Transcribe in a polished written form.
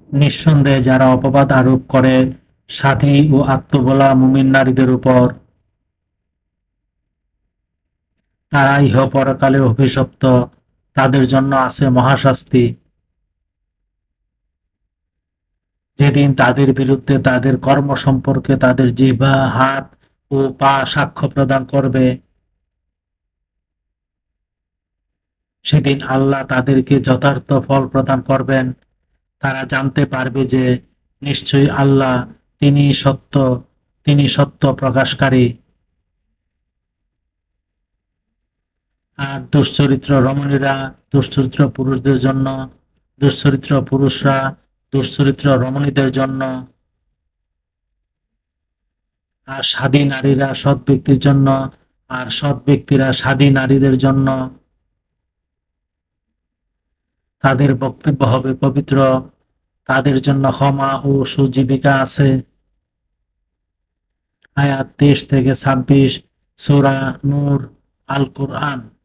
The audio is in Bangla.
নিঃসন্দেহে যারা অপবাদ আরোপ করে সাধী ও আত্মবলা মুমিন নারীদের উপর, তারা ইহ পরকালে অভিশপ্ত, তাদের জন্য আছে মহাশাস্তি। যেদিন তাদের বিরুদ্ধে তাদের কর্ম সম্পর্কে তাদের জিহ্বা, হাত ও পা সাক্ষ্য প্রদান করবে, সেদিন আল্লাহ তাদেরকে যথার্থ ফল প্রদান করবেন। তারা জানতে পারবে যে নিশ্চয়ই আল্লাহ তিনি সত্য প্রকাশকারী। আর দুশ্চরিত্র রমণীরা দুশ্চরিত্র পুরুষদের জন্য, দুশ্চরিত্র পুরুষরা দুশ্চরিত্র রমণীদের জন্য, আর সাধী নারীরা সৎ ব্যক্তির জন্য, আর সৎ ব্যক্তিরা সাধী নারীদের জন্য। তাদের বক্তব্য হবে পবিত্র, তাদের জন্য ক্ষমা ও সুজীবিকা আছে। আয়াত 23 থেকে 26, সূরা নূর, আল কুরআন।